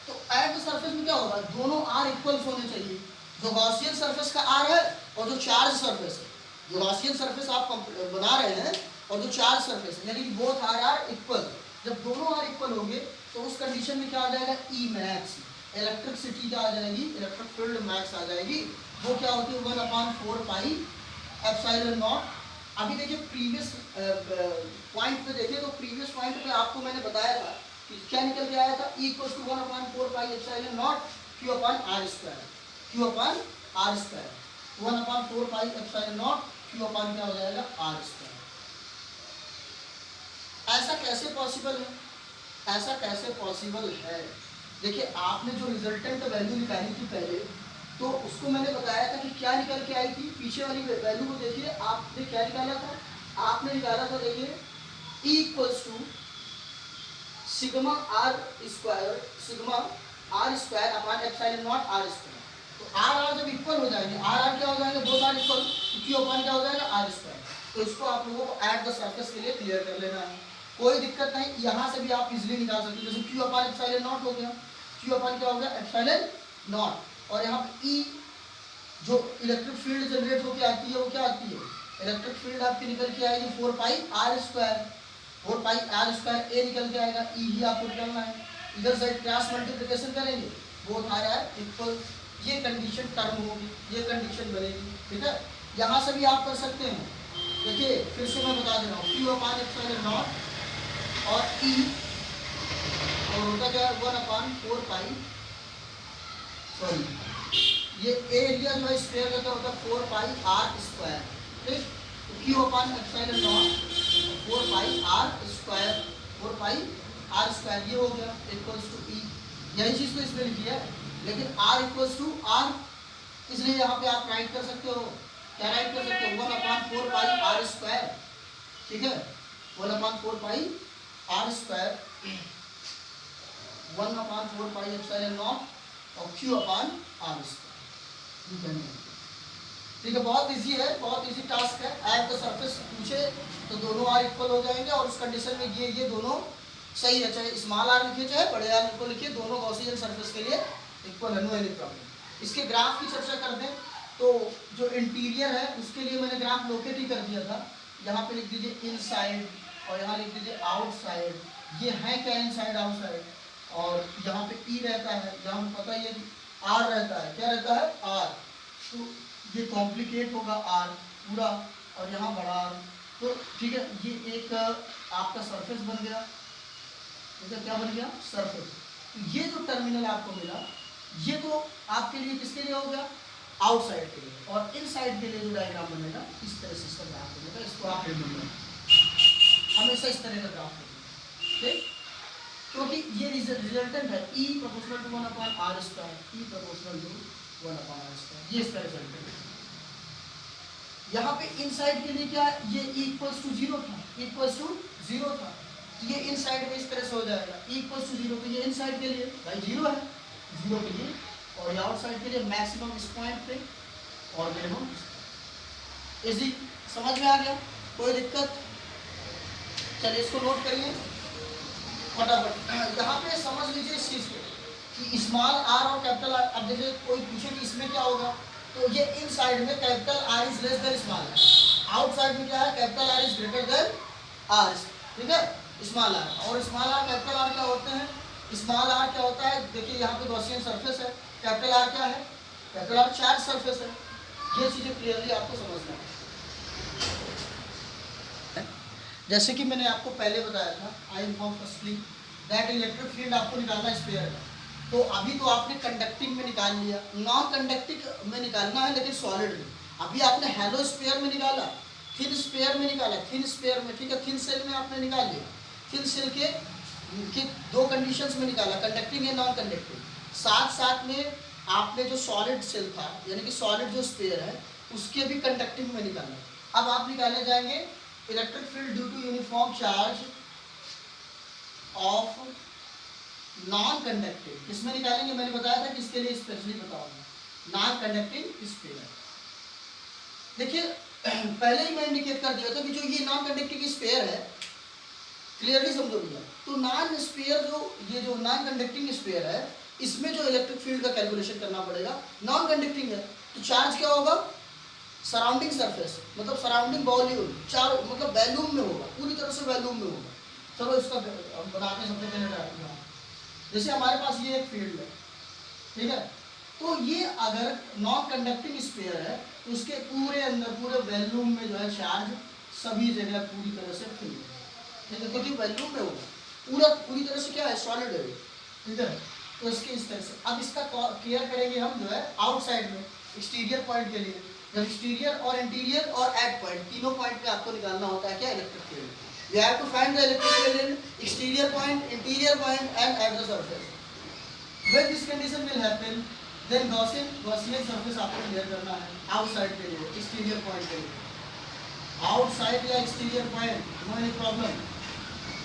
तो एट द सरफेस में क्या होगा? दोनों R इक्वल्स होने चाहिए। जो गॉसियन सरफेस का R है और जो चार्ज सरफेस है, जो गॉसियन सरफेस आप बना रहे हैं और जो चार्ज सरफेस है, यानी कि बोथ आर इक्वल। जब दोनों आर इक्वल होंगे तो उस कंडीशन में क्या आ जाएगा? E मैक्स, इलेक्ट्रिसिटी क्या आ जाएगी? इलेक्ट्रिक फील्ड मैक्स आ जाएगी। वो क्या होती है? 1/4 पाई एप्सिलॉन नॉट। अभी देखिए प्रीवियस पॉइंट पे देखिए, तो प्रीवियस पॉइंट पे आपको मैंने बताया था कि क्या निकल के आया था? E equals to 1/4 pi epsilon not Q upon R square, 1/4 pi epsilon not Q upon क्या हो जाएगा? R square. ऐसा कैसे पॉसिबल है? देखिए आपने जो रिजल्टेंट वैल्यू निकाली थी पहले, तो उसको मैंने बताया था कि क्या निकल के आई थी। पीछे वाली वैल्यू को देखिए, आपने क्या निकाला था, आपने निकाला था देखिए E equals to sigma R square, sigma R square upon epsilon not R square. तो आर जब इक्वल हो जाएंगे, आर क्या हो जाएंगे, बोथ आर इक्वल, तो क्यू अपॉन क्या हो जाएगा, आर स्क्वायर। तो इसको आप लोगों को एट द सरफेस के लिए क्लियर कर लेना है, कोई दिक्कत नहीं। यहाँ से भी आप इजीली निकाल सकते हो, जैसे क्यू अपॉन एप्सिलॉन नॉट हो गया, क्यू अपॉन क्या हो गया, एप्सिलॉन नॉट। और यहाँ पे ई जो इलेक्ट्रिक फील्ड जनरेट होकर आती है वो क्या आती है, इलेक्ट्रिक फील्ड आपकी निकल के आएगी 4 pi are square, 4 pi are square ए निकल के आएगा, ई ही आपको निकलना है। इधर साइड क्रॉस मल्टीप्लिकेशन करेंगे, बोथ आर इक्वल, ये कंडीशन टर्म होगी, ये कंडीशन बनेगी, ठीक है। यहाँ से भी आप कर सकते हैं, देखिए फिर से मैं बता दे रहा हूँ, क्यू अपॉन एप्सिलॉन नॉट और ई, और होता क्या है 1 अपॉन 4 पाई, सॉरी ये एरिया जो है स्क्वायर का होता है 4 पाई आर स्क्वायर, ठीक। तो Q upon epsilon not 4 pi are square, 4 pi are square ये हो गया इक्वल्स टू ई। यही चीज़ तो इसमें लिखी है, लेकिन आर इक्वल्स टू आर, इसलिए यहाँ पे आप राइट कर सकते हो, क्या राइट कर सकते हो, 1 अपॉन 4 पाई आर स्क्वायर, ठीक है, 1 upon 4 pi are square, 1 upon 4 pi epsilon not और क्यू अपॉन आर स्क्वायर, ठीक है। बहुत इजी है, बहुत इजी टास्क है। एट द सरफेस पूछे तो दोनों आर इक्वल हो जाएंगे, और उस कंडीशन में ये दोनों सही है, चाहे स्मॉल आर लिखिए चाहे बड़े आर को लिखिए, दोनों गॉसियन सरफेस के लिए इक्वल है, नो एनी प्रॉब्लम। इसके ग्राफ की चर्चा कर दें तो जो इंटीरियर है उसके लिए मैंने ग्राफ लोकेट ही कर दिया था, यहाँ पे लिख दीजिए इनसाइड और यहाँ लिख दीजिए आउटसाइड, ये है क्या इनसाइड आउटसाइड, और यहाँ पे ई रहता है, यहाँ पता ही है आर रहता है, क्या रहता है आर, तो ये कॉम्प्लिकेट होगा आर पूरा, और यहाँ बड़ा आर, तो ठीक है, ये एक आपका सरफेस बन गया, ठीक है, क्या बन गया सरफेस। तो ये जो टर्मिनल आपको मिला, ये तो आपके लिए किसके लिए हो गया, आउटसाइड के लिए, और इनसाइड के लिए जो डायग्राम बनेगा इस तरह से इसका ग्राफ बनेगा, इसको आप हमेशा इस तरह का ग्राफ बनेगा, ठीक, क्योंकि ये रिजल्टेंट है E proportional to 1 upon R square, E proportional to 1 upon R square, ये इसका रिजल्टेंट है। यहाँ पे इनसाइड के लिए क्या, ये E इक्वल्स टू 0 था, इक्वल्स टू 0 था, तो ये इनसाइड में इस तरह से हो जाएगा, E इक्वल्स टू 0, तो ये इनसाइड के लिए भाई 0 है, 0 के लिए, और ये आउटसाइड के लिए मैक्सिमम इस पॉइंट पे और मिनिमम। इजी, समझ में आ गया, कोई दिक्कत, चलिए इसको नोट करिए फटाफट। यहाँ पे समझ लीजिए इस चीज़ को कि स्मॉल आर और कैपिटल आर, अब जैसे कोई पूछे कि इसमें क्या होगा, तो ये इन साइड में capital R is less than small R, outside में क्या है, capital R is greater than R, ठीक है, स्मॉल आर। और स्मॉल आर कैपिटल आर क्या होते हैं, स्मॉल आर क्या होता है, देखिए यहाँ पे गॉसियन सरफेस है, कैपिटल आर क्या है, कैपिटल आर चार्ज सरफेस है, ये चीज़ें क्लियरली आपको समझना है। जैसे कि मैंने आपको पहले बताया था, I inform firstly that electric field आपको निकालना है स्फीयर का, तो अभी तो आपने कंडक्टिंग में निकाल लिया, नॉन कंडक्टिंग में निकालना है लेकिन सॉलिड में। अभी आपने हेलो स्फीयर में निकाला, थिन स्फीयर में निकाला, थिन स्फीयर में, ठीक है, थिन सेल में आपने निकाल लिया, थिन सेल के दो कंडीशंस में निकाला, कंडक्टिंग या नॉन कंडक्टिंग। साथ साथ में आपने जो सॉलिड सेल था, यानी कि सॉलिड जो स्फीयर है, उसके भी कंडक्टिंग में निकाला। अब आप निकाले जाएंगे electric field due to uniform charge of non conducting, किसमें निकालेंगे, मैंने बताया था कि इसके लिए स्पेशली बताऊंगा, नॉन कंडक्टिंग स्फीयर। देखिए पहले ही मैं इंडिकेट कर दिया था कि जो ये नॉन कंडक्टिंग स्फीयर है, क्लियरली समझो भैया, तो नॉन स्फीयर जो ये जो नॉन कंडक्टिंग स्फीयर है, इसमें जो इलेक्ट्रिक फील्ड का कैलकुलेशन करना पड़ेगा, नॉन कंडक्टिंग है, तो चार्ज क्या होगा, सराउंडिंग सरफेस, मतलब सराउंडिंग वॉल्यूम, चारों मतलब वैल्यूम में होगा, पूरी तरह से वैल्यूम में होगा। चलो इसका बनाते हैं, सबसे पहले डायग्राम। जैसे हमारे पास ये एक फील्ड है, ठीक है, तो ये अगर नॉन कंडक्टिंग स्फीयर है, तो उसके पूरे अंदर पूरे वैल्यूम में जो है चार्ज सभी जगह पूरी तरह से फिल है, ठीक है, क्योंकि वैल्यूम में होगा, पूरी तरह से क्या है, सॉलिड है, ठीक है। तो इसके इस तरह से अब इसका क्लियर करेंगे हम जो है आउटसाइड में, एक्सटीरियर पॉइंट के लिए। जब एक्सटीरियर और इंटीरियर और एट पॉइंट, तीनों पॉइंट पे आपको निकालना होता है क्या, electric field. You have to find the electric field in exterior point, interior point and at the surface. When this condition will happen, then Gaussian surface आपको क्लियर करना है आउटसाइड के लिए, एक्सटीरियर पॉइंट के लिए, आउटसाइड या exterior point, no any problem.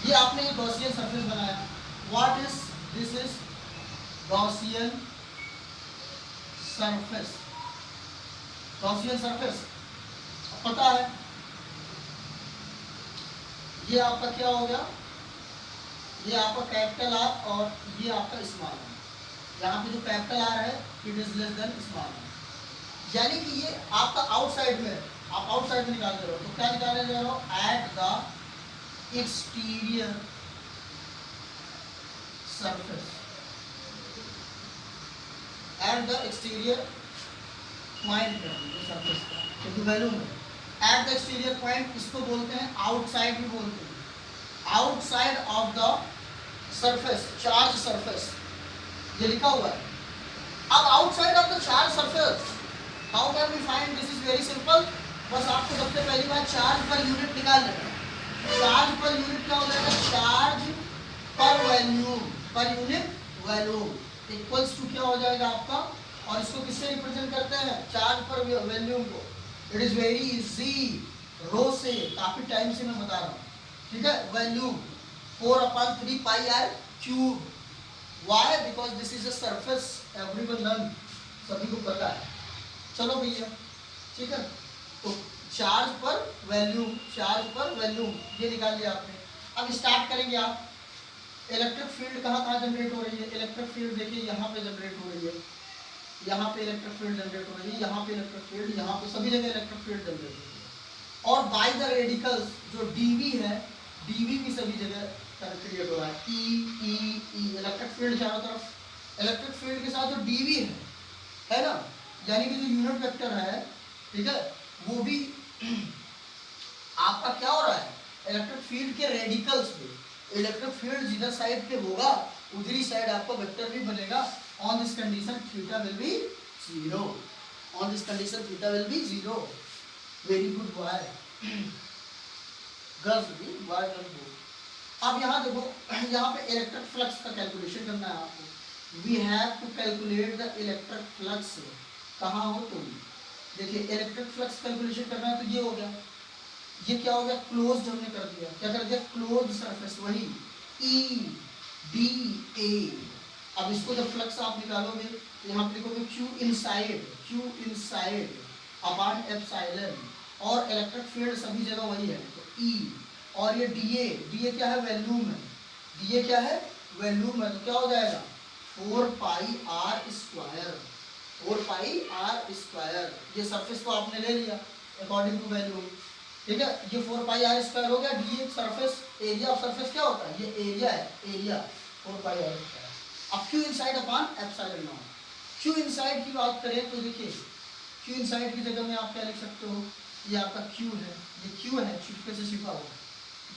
ये आपने एक गॉसियन सरफेस बनाया, what is this? Is Gaussian surface. Gaussian surface पता है ये आपका क्या हो गया, ये आपका कैपिटल आर और ये आपका स्मॉल आर। यहाँ पे जो कैपिटल आर है it is less than small R, यानी कि ये आपका आउटसाइड में है, आप आउटसाइड में निकाल रहे हो, तो क्या निकालने जा रहे हो? At the exterior surface, at the exterior point surface का, क्योंकि वैल्यू में एट द एक्सटीरियर पॉइंट इसको बोलते हैं, आउटसाइड भी बोलते हैं, outside of the surface, charge surface, ये लिखा हुआ है। अब outside of the charge surface how can we find? This is very simple, बस आपको सबसे पहली बात चार्ज पर यूनिट निकालना है। चार्ज पर यूनिट क्या हो जाएगा? चार्ज पर volume, per unit volume equals to क्या हो जाएगा आपका, और इसको किससे रिप्रेजेंट करते हैं? चार्ज पर वॉल्यूम को। इट इज वेरी इजी, रो से काफी टाइम से मैं बता रहा हूँ, ठीक है। Volume 4/3 pi are cube. Why? Because this is a surface, everyone learn, सभी को पता है। चलो भैया, ठीक है, तो चार्ज पर वॉल्यूम, चार्ज पर वॉल्यूम ये निकाल लिया आपने। अब स्टार्ट करेंगे आप। इलेक्ट्रिक फील्ड कहाँ कहाँ जनरेट हो रही है? इलेक्ट्रिक फील्ड देखिए यहाँ पे जनरेट हो रही है, यहाँ पे इलेक्ट्रिक फील्ड जनरेट हो रही है, यहाँ पे इलेक्ट्रिक फील्ड, यहाँ पे सभी जगह इलेक्ट्रिक फील्ड जनरेट हो रही है। और बाय द रेडिकल्स जो डीवी है, डीवी भी सभी जगह क्रिएट हो रहा है। ई इलेक्ट्रिक फील्ड चारों तरफ, इलेक्ट्रिक फील्ड के साथ जो डीवी है ना, यानी कि जो यूनिट वेक्टर है, ठीक है, वो भी आपका क्या हो रहा है? इलेक्ट्रिक फील्ड के रेडिकल्स पे, इलेक्ट्रिक फील्ड जिधर साइड पे होगा उधरी साइड आपका वेक्टर भी बनेगा। On this condition theta will be 0, on this condition theta will be 0। Very good boy, girls भी बॉय गर्ल बोथ। अब यहाँ देखो, यहाँ पे इलेक्ट्रिक फ्लक्स का कैलकुलेशन करना है आपको। We have to calculate the electric flux. कहाँ हो तुम? देखिए इलेक्ट्रिक फ्लक्स कैलकुलेशन करना है, तो ये हो गया, ये क्या हो गया? क्लोज्ड हमने कर दिया, क्या कर दिया? क्लोज्ड सरफेस, वही ई डी ए। अब इसको जब फ्लक्स आप निकालोगे तो यहाँ पे लिखोगे क्यू इनसाइड अपॉन एप्सिलॉन, और इलेक्ट्रिक फील्ड सभी जगह वही है, तो ई, और ये डी ए क्या है? वॉल्यूम है, डी ए क्या है? वॉल्यूम है, तो क्या हो जाएगा? 4 pi are square, 4 pi are square. ये सरफेस को आपने ले लिया अकॉर्डिंग टू वैल्यूम, ठीक है। ये 4 पाई आर स्क्वायर हो गया। D a surface, area of surface क्या होता है? ये एरिया है, एरिया 4 पाई आर स्क्वायर। अब Q inside upon epsilon not. Q inside की बात करें तो देखिए क्यू इनसाइड की जगह में आप क्या लिख सकते हो? ये आपका क्यू है, ये क्यू है, छिपके से छिपा हुआ,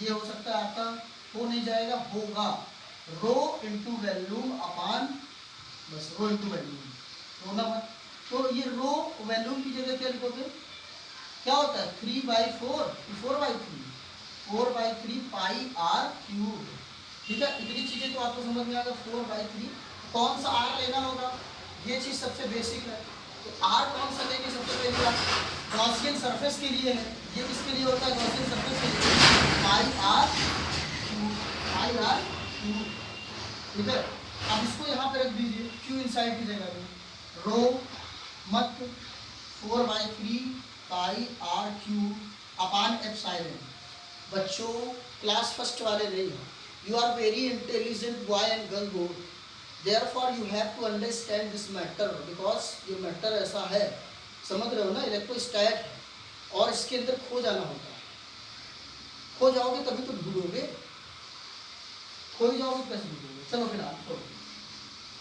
ये हो सकता है आपका, हो नहीं जाएगा, होगा रो इंटू वॉल्यूम अपॉन, बस रो इंटू वॉल्यूम, रोना मत। तो ये रो वॉल्यूम की जगह क्या लिखोगे? क्या होता है? 3/4, 4/3, 4/3 पाई आर क्यूब, ठीक है। इतनी चीजें तो आपको समझ में आ गया। 4/3 कौन सा आर लेना होगा, ये चीज सबसे बेसिक है। तो आर कौन सा लेंगे? सबसे पहली बात गॉसियन सरफेस के लिए है, ये किसके लिए होता है? गॉसियन सरफेस के लिए, pi are cube, pi are cube, ठीक है। अब इसको यहाँ पे रख दीजिए क्यू इनसाइड की जगह में, रो मत 4/3 pi are cube upon epsilon. बच्चों क्लास फर्स्ट वाले नहीं हो, you are very intelligent boy and girl both, therefore you have to understand this matter, because ये मैटर ऐसा है, समझ रहे हो ना, इलेक्ट्रोस्टैट है और इसके अंदर खो जाना होता है। खो जाओगे तभी तो ढूंढोगे, खो ही जाओगे कैसे ढूंढोगे? चलो फिर आप छोड़ो।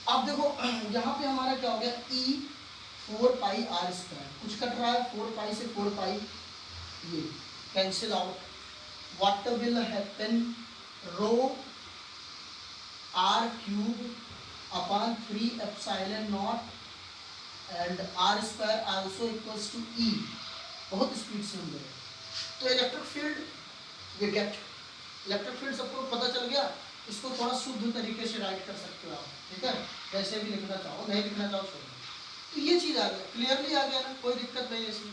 अब देखो यहाँ पे हमारा क्या हो गया? ई 4 पाई आर स्क्वायर, कुछ कट रहा है, 4 पाई से 4 पाई ये cancel out. What will happen? Rho r cube upon 3 epsilon not and r square also equals to E. बहुत स्पीड से हम गए। तो electric field we get, electric field सबको पता चल गया। इसको थोड़ा शुद्ध तरीके से राइट कर सकते हो आप, ठीक है। जैसे भी लिखना चाहो, नहीं लिखना चाहो छोड़ो। तो ये चीज़ आ गया, क्लियरली आ गया ना, कोई दिक्कत नहीं है इसमें।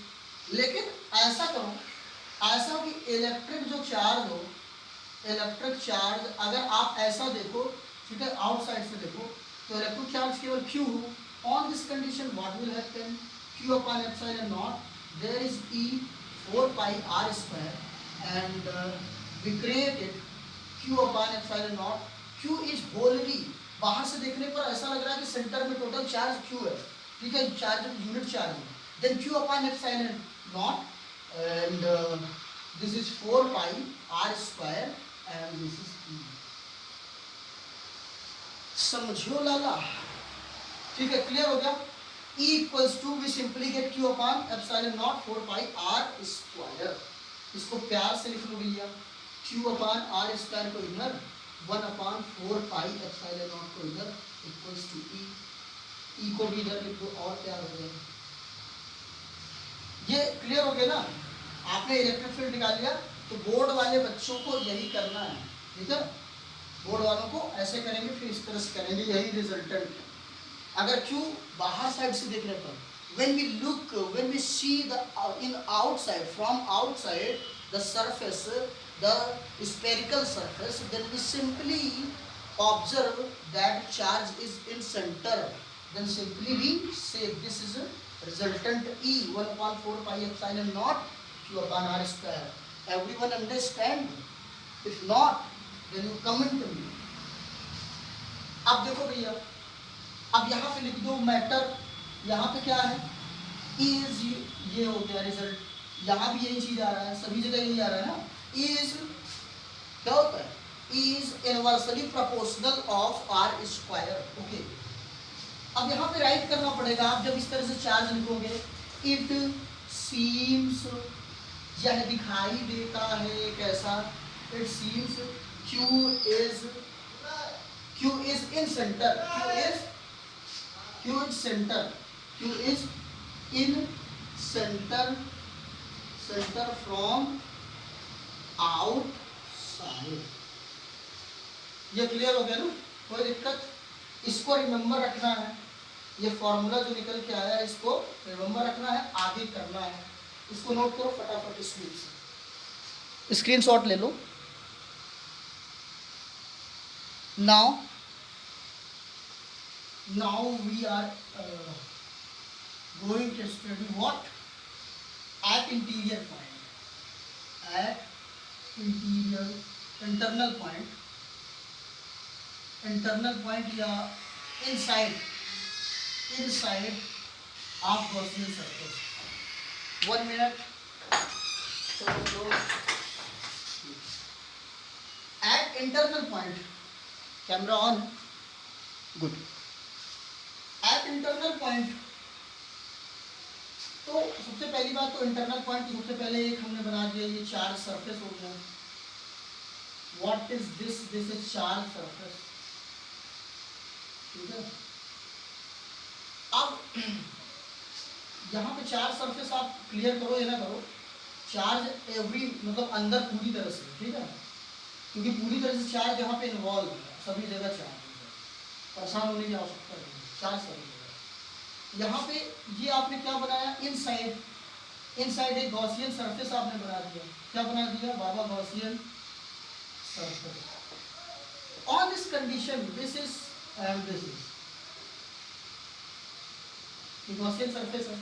लेकिन ऐसा करो, ऐसा हो कि इलेक्ट्रिक जो चार्ज हो, इलेक्ट्रिक चार्ज अगर आप ऐसा देखो, ठीक है, आउटसाइड से देखो, तो इलेक्ट्रिक चार्ज केवल Q हो। On this condition what will happen, Q upon epsilon not, there is E 4 pi r square and we created Q upon epsilon not. Q is wholly, बाहर से देखने पर ऐसा लग रहा है कि सेंटर में टोटल चार्ज Q है, ठीक है, चार्ज यूनिट चार्ज है। Then Q upon epsilon not and this is 4 pi r square and this is E। समझो लाला, ठीक है, क्लियर हो गया। E equals to we simply get Q upon epsilon not 4 pi r square. इसको प्यार से लिख लो भैया, Q अपॉन r स्क्वायर को इधर, 1 अपॉन 4 pi एप्सिलॉन नॉट को इधर, इक्वल्स टू E। E को भी इधर लिख दो और प्यार हो जाएगा। ये क्लियर हो गया ना। आपने इलेक्ट्रिक फील्ड निकाल लिया, तो बोर्ड वाले बच्चों को यही करना है, ठीक है, बोर्ड वालों को ऐसे करेंगे, फिर इस तरह से करेंगे, यही रिजल्टेंट है। अगर Q बाहर साइड से देखने पर, when we see the in outside, from outside the surface, the spherical surface, then we simply observe that charge is in center, then simply we say this is a resultant E 1 upon 4 pi epsilon naught Q upon r square। Everyone understand? If not, then you comment me। अब देखो भैया, अब यहाँ पे लिख दो मैटर, यहाँ पे क्या है, इज, ये हो गया रिजल्ट, यहाँ भी यही चीज आ रहा है, सभी जगह यही आ रहा है ना। इज क्या होता है, is inversely proportional of R square. Okay, अब यहाँ पे राइट करना पड़ेगा। आप जब इस तरह से चार्ज लिखोगे, इट सीम्स, यह दिखाई देता है कैसा, it seems Q is in center, Q is center, Q is in center from outside। ये क्लियर हो गया ना, कोई दिक्कत। इसको रिमेंबर रखना है, ये फॉर्मूला जो निकल के आया है इसको रिमेंबर रखना है, आगे करना है। इसको नोट करो फटाफट, स्क्रीनशॉट ले लो। Now we are going to study what, at interior point, at internal point या inside of Gaussian surface। 1 minute। At internal point, camera on, good. At internal point, तो सबसे पहली बात तो इंटरनल पॉइंट की सबसे पहले एक हमने बना दिया, ये चार्ज सरफेस हो गया। What is this, this is charge surface, ठीक है। अब यहाँ पे चार्ज सरफेस आप क्लियर करो, ये ना करो, चार्ज एवरी मतलब अंदर पूरी तरह से, ठीक है, क्योंकि पूरी तरह से चार्ज यहाँ पे इन्वॉल्व है, सभी जगह चार्ज है, परेशान होने की आवश्यकता नहीं, चार्ज सभी जगह। यहाँ पे ये आपने क्या बनाया, इनसाइड एक गॉसियन सरफेस आपने बना दिया। क्या बना दिया बाबा, Gaussian surface. On this condition, this is and this is Gaussian surface है।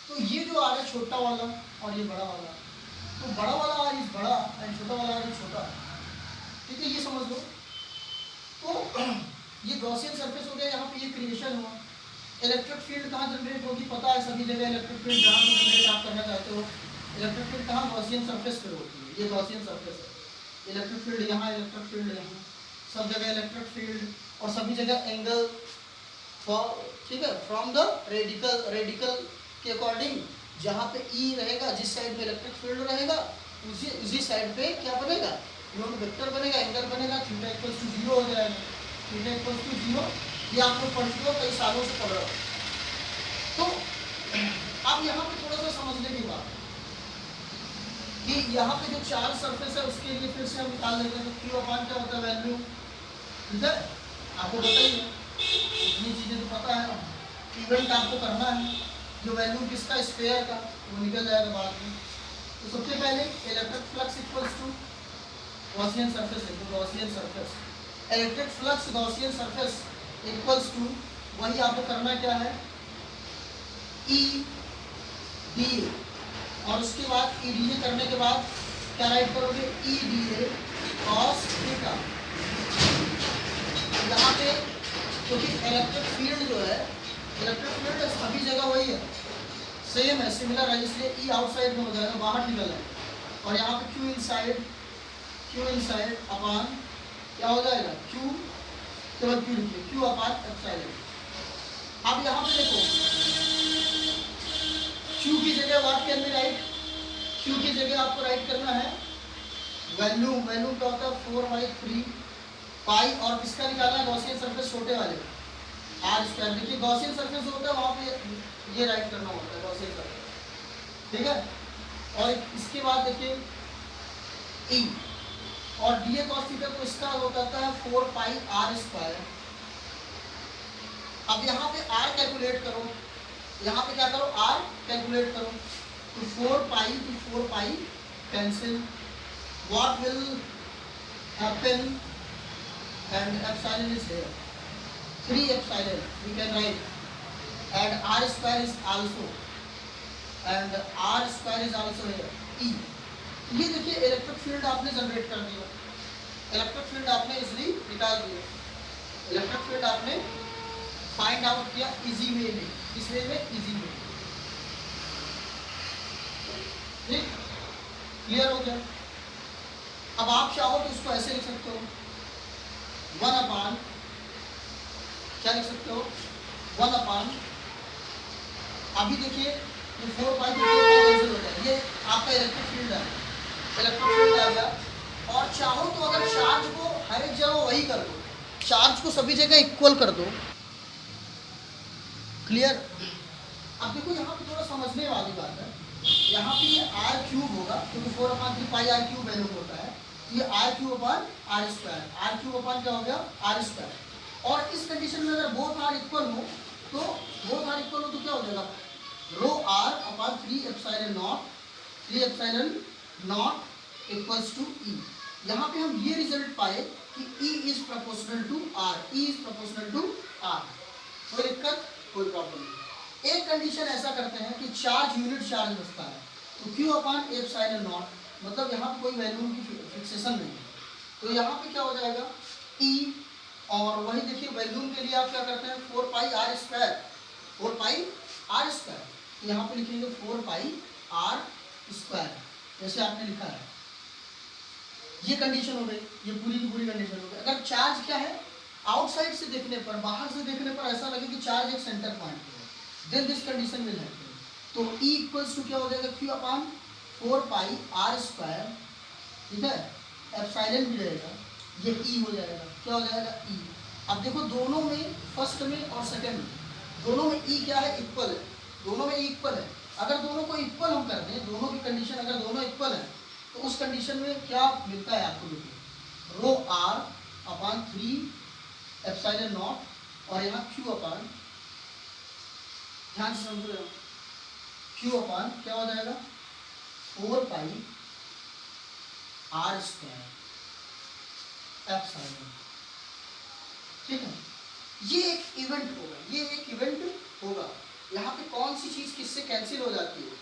तो ये जो आ रहा है छोटा वाला और ये बड़ा वाला, तो बड़ा वाला आ रही बड़ा एंड छोटा वाला आ रही छोटा, ठीक है, ये समझ लो। तो ये गॉसियन सरफेस हो गया, यहाँ पे ये क्रिएशन हुआ। इलेक्ट्रिक फील्ड कहाँ जनरेट होगी, पता है सभी जगह इलेक्ट्रिक फील्ड जहाँ भी जनरेट आप करना चाहते हो, इलेक्ट्रिक फील्ड कहाँ, गॉसियन सरफेस पर होती है। ये गॉसियन सरफेस है, इलेक्ट्रिक फील्ड यहाँ, इलेक्ट्रिक फील्ड यहाँ, सब जगह इलेक्ट्रिक फील्ड, और सभी जगह एंगल, ठीक है, फ्रॉम द रेडिकल के अकॉर्डिंग, जहाँ पे E रहेगा, जिस साइड में इलेक्ट्रिक फील्ड रहेगा, उसी साइड पे क्या बनेगा, यूनिट वेक्टर बनेगा, एंगल बनेगा, थीटा इक्वल्स टू 0 हो जाएगा। थीटा इक्वल्स टू 0, ये आप लोग पढ़ चुके हो, कई सालों से पढ़ रहे हो। तो अब यहाँ पे थोड़ा सा समझने की बात कि यहाँ पे जो चार्ज सरफेस है उसके लिए फिर से हम निकाल लेते हैं। तो Q अपॉन क्या होता है, वैल्यू, ठीक है, आपको बताइए इतनी चीज़ें तो पता है ना। इवेंट आपको करना है, जो वैल्यू किसका स्पेयर का वो निकल जाएगा बाद में। तो सबसे पहले electric flux equals to Gaussian surface है, तो Gaussian surface electric flux Gaussian surface equals to, वही आपको करना क्या है, ई डी ए, और उसके बाद ई डी ए करने के बाद क्या राइट करोगे, E D A cos theta. यहाँ पे क्योंकि इलेक्ट्रिक फील्ड जो है, इलेक्ट्रिक फील्ड सभी जगह वही है, सेम है, सिमिलर है, इसलिए ई आउटसाइड में हो जाएगा, बाहर निकल है। और यहाँ पे क्यू इनसाइड अपान क्या हो जाएगा, क्यू, केवल क्यू लिखिए, क्यू अपान एप्सिलॉन। अब यहाँ पे देखो क्यू की जगह what can be right, Q की जगह आपको राइट करना है वैल्यूम। वैल्यूम क्या होता है 4/3 पाई, और किसका निकालना है, गॉसियन सरफेस छोटे वाले आर स्क्वायर। देखिए गॉसियन सरफेस जो होता है वहाँ पे ये राइट करना होता है गॉसियन सरफेस, ठीक है। और इसके बाद देखिए ई और डी ए कॉस थीटा, तो इसका वो कहता है 4 पाई आर स्क्वायर। अब यहाँ पे आर कैलकुलेट करो, यहाँ पे क्या करो, आर कैलकुलेट करो, तो 4 pi cancel, what will happen, and epsilon is here, 3 epsilon we can write, and r square is also, and r square is also here E. ये देखिए इलेक्ट्रिक फील्ड आपने जनरेट कर दिया, इलेक्ट्रिक फील्ड आपने इजीली निकाल दिया, इलेक्ट्रिक फील्ड आपने फाइंड आउट किया इजी वे में, इस वे में इजी वे, ठीक, क्लियर हो गया। अब आप चाहो तो इसको ऐसे लिख सकते हो, 1 अपान क्या लिख सकते हो, 1 अपान, अभी देखिए ये 4 पाई कैंसिल हो जाए, ये आपका इलेक्ट्रिक फील्ड है, इलेक्ट्रिक फील्ड आ गया। और चाहो तो अगर चार्ज को हर एक जगह वही कर दो, चार्ज को सभी जगह इक्वल कर दो, क्लियर। अब देखो यहाँ पे थोड़ा समझने वाली बात है, यहाँ पे ये आर क्यूब होगा, क्योंकि 4/3 पाई आर क्यूब वैल्यू होता है, ये R cube upon R square, R cube upon क्या हो गया, आर स्क्वायर। और इस कंडीशन में अगर बोथ आर इक्वल हो, तो बोथ आर इक्वल हो तो क्या हो जाएगा, rho r upon 3 epsilon not equals to E. यहाँ पे हम ये रिजल्ट पाए कि E is proportional to R, E is proportional to R। कोई दिक्कत, कोई प्रॉब्लम नहीं। एक कंडीशन ऐसा करते हैं कि चार्ज यूनिट चार्ज बचता है, तो Q अपान एप्सिलॉन नॉट, मतलब यहाँ पे कोई वैल्यू की फिक्सेशन नहीं है, तो यहाँ पे क्या हो जाएगा E। और वही देखिए वैल्यूम के लिए आप क्या करते हैं, 4 pi are square, 4 pi are square, तो यहाँ पे लिखेंगे 4 पाई आर स्क्वायर, जैसे आपने लिखा है। ये कंडीशन हो गई, ये पूरी की पूरी कंडीशन हो गई। अगर चार्ज क्या है, आउटसाइड से देखने पर, बाहर से देखने पर ऐसा लगे कि चार्ज एक सेंटर पॉइंट पे है, then this condition will happen. तो E इक्वल्स टू क्या हो जाएगा, Q upon 4 pi are square, ठीक है, एप्सिलॉन भी रहेगा, ये E हो जाएगा, क्या हो जाएगा E। अब देखो दोनों में, फर्स्ट में और सेकंड में, दोनों में E क्या है, इक्वल है, दोनों में E इक्वल है। अगर दोनों को इक्वल हम कर दें, दोनों की कंडीशन अगर दोनों इक्वल है, तो उस कंडीशन में क्या मिलता है आपको, देखिए रो आर अपान 3 एप्सिलॉन नॉट, और यहाँ Q अपान, ध्यान से समझ रहे हो, Q अपान क्या हो जाएगा 4 पाई आर स्क्वायर एप्सिलॉन, ठीक है। ये एक इवेंट होगा, ये एक इवेंट होगा। यहाँ पे कौन सी चीज़ किससे कैंसिल हो जाती है,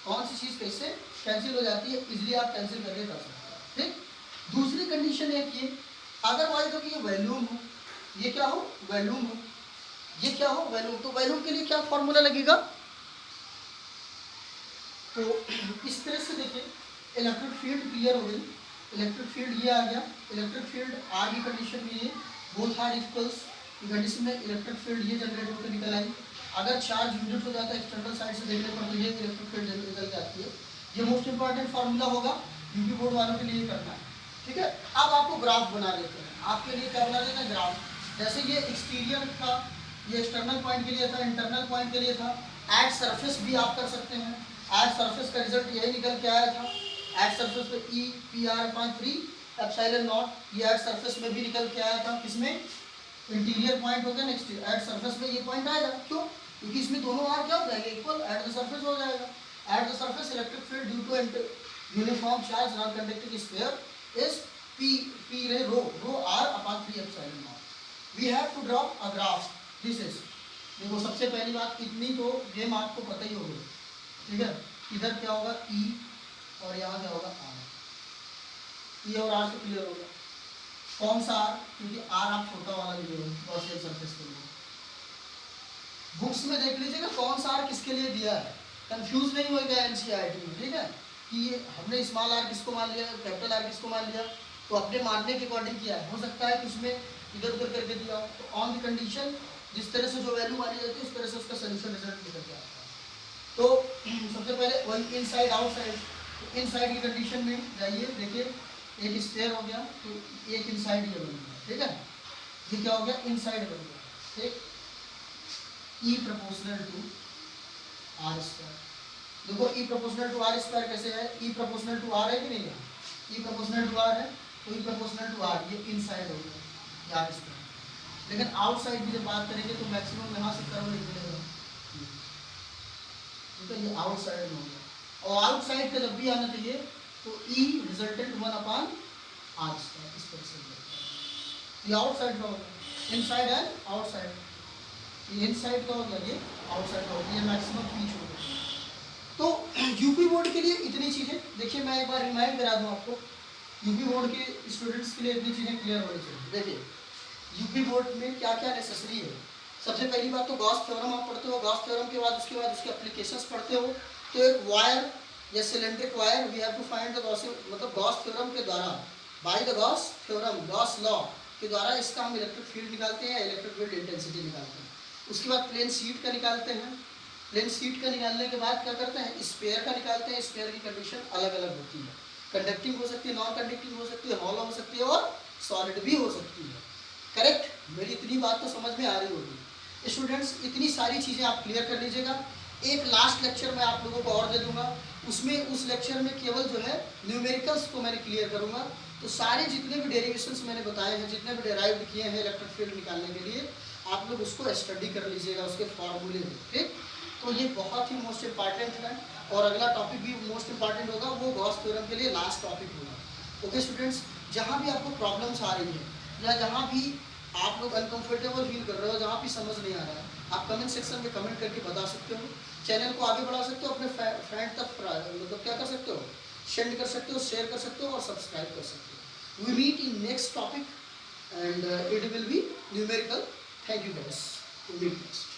कौन सी चीज़ किससे कैंसिल हो जाती है, इजीली आप कैंसिल करके कर सकते हैं, ठीक। दूसरी कंडीशन है कि अगर मान लो कि ये वैल्यूम हो, ये क्या हो, वैल्यूम हो, ये क्या हो, वैल्यूम, तो वैल्यूम के लिए क्या फॉर्मूला लगेगा, तो इस तरह से देखिए इलेक्ट्रिक फील्ड क्लियर हो गई, इलेक्ट्रिक फील्ड ये आ गया, इलेक्ट्रिक फील्ड आर की कंडीशन में ये बोथ आर इक्वल्स की कंडीशन में इलेक्ट्रिक फील्ड ये जनरेट होकर निकल आई। अगर चार्ज यूनिट हो जाता है एक्सटर्नल साइड से देखने पर, तो ये इलेक्ट्रिक फील्ड निकल जाती है। ये मोस्ट इंपॉर्टेंट फार्मूला होगा, यूपी बोर्ड वालों के लिए करना है, ठीक है। अब आपको ग्राफ बना लेते हैं, आपके लिए क्या बना देना, ग्राफ। जैसे ये एक्सटीरियर था, ये एक्सटर्नल पॉइंट के लिए था, इंटरनल पॉइंट के लिए था। एट सरफेस भी आप कर सकते हैं, एट सरफेस का रिजल्ट यही निकल के आया था, एट सरफेस पे E PR/3 एप्सिलॉन नॉट, ये एट सरफेस में भी निकल के आया था, किसमें, इंटीरियर पॉइंट हो गया, नेक्स्ट एट सरफेस में ये पॉइंट आएगा, क्यों? क्योंकि इसमें दोनों आर क्या हो जाएगा, इक्वल, एट द सरफेस हो जाएगा। At the surface electric field due to uniform charge non conducting sphere is p रे rho r upon 3 epsilon not. We have to draw a graph, this is, देखो सबसे पहली बात इतनी तो गेम आपको पता ही होगी, ठीक है? इधर क्या होगा E और यहाँ क्या होगा R, E और R से क्लियर होगा। कौन सा R? क्योंकि R आप छोटा वाला लिए हो गॉसियन सरफेस के लिए। बुक्स में देख लीजिएगा कौन सा R किसके लिए दिया है, कंफ्यूज नहीं होगा एनसीईआरटी में, ठीक है? कि ये हमने स्मॉल r किसको मान लिया, कैपिटल R किसको मान लिया, तो अपने मानने के अकॉर्डिंग किया है। हो सकता है कि उसमें इधर उधर करके दिया हो, तो ऑन द कंडीशन जिस तरह से जो वैल्यू मानी जाती है उस तरह से उसका सोल्यूशन रिजल्ट निकल के आता है। तो सबसे पहले वही इनसाइड आउटसाइड, तो इनसाइड की कंडीशन में जाइए, देखिए एक स्फीयर हो गया तो एक इनसाइड ये बन गया, ठीक है? ये क्या हो गया, इनसाइड बन गया, ठीक? E proportional to R square. देखो E proportional to R square कैसे है, E प्रोपोर्शनल टू आर है कि नहीं है, E प्रोपोर्शनल टू आर है, तो E प्रोपोर्शनल टू आर, ये इनसाइड हो गया आर स्क्वायर। लेकिन आउटसाइड की जब बात करेंगे तो मैक्सिमम यहाँ से कर्व निकलेगा, तो ये आउटसाइड में हो गया। और आउटसाइड का जब भी आना चाहिए तो E resultant 1 upon R square, इस तरह से ये आउटसाइड का हो गया, इनसाइड एंड आउटसाइड। ये इनसाइड का हो गया, ये आउटसाइड का हो गया, ये मैक्सिमम पीच हो गया। तो यूपी बोर्ड के लिए इतनी चीज़ें, देखिए मैं एक बार रिमाइंड करा दूँ आपको, यूपी बोर्ड के स्टूडेंट्स के लिए इतनी चीज़ें क्लियर होनी चाहिए। देखिए यूपी बोर्ड में क्या क्या नेसेसरी है। सबसे पहली बात तो गॉस थ्योरम आप पढ़ते हो, गॉस थ्योरम के बाद उसके बाद उसके एप्लीकेशंस पढ़ते हो। तो एक वायर या cylindrical wire, we have to find the Gauss, मतलब गॉस थ्योरम के द्वारा, by the Gauss theorem, Gauss law के द्वारा इसका हम इलेक्ट्रिक फील्ड निकालते हैं, इलेक्ट्रिक फील्ड इंटेंसिटी निकालते हैं। उसके बाद प्लेन शीट का निकालते हैं, प्लेन शीट का निकालने के बाद क्या करते हैं, स्पेयर का निकालते हैं। स्पेयर की कंडीशन अलग अलग होती है, कंडक्टिंग हो सकती है, नॉन कंडक्टिंग हो सकती है, हॉलो हो सकती है और सॉलिड भी हो सकती है। करेक्ट? मेरी इतनी बात तो समझ में आ रही होगी स्टूडेंट्स, इतनी सारी चीज़ें आप क्लियर कर लीजिएगा। एक लास्ट लेक्चर मैं आप लोगों को और दे दूंगा, उसमें उस लेक्चर में केवल जो है न्यूमेरिकल्स को मैंने क्लियर करूंगा। तो सारे जितने भी डेरिवेशंस मैंने बताए हैं, जितने भी डेराइव किए हैं इलेक्ट्रिक फील्ड निकालने के लिए, आप लोग उसको स्टडी कर लीजिएगा, उसके फॉर्मूले में, ठीक? तो ये बहुत ही मोस्ट इंपॉर्टेंट है। और अगला टॉपिक भी मोस्ट इंपॉर्टेंट होगा, वो गॉस थ्योरम के लिए लास्ट टॉपिक होगा। ओके स्टूडेंट्स, जहाँ भी आपको प्रॉब्लम्स आ रही है या जहाँ भी आप लोग अनकंफर्टेबल फील कर रहे हो, जहाँ भी समझ नहीं आ रहा है, आप कमेंट सेक्शन में कमेंट करके बता सकते हो। चैनल को आगे बढ़ा सकते हो, अपने फ्रेंड तक मतलब क्या कर सकते हो, सेंड कर सकते हो, शेयर कर सकते हो और सब्सक्राइब कर सकते हो। We meet in next topic and it will be numerical. Thank you guys, we meet next.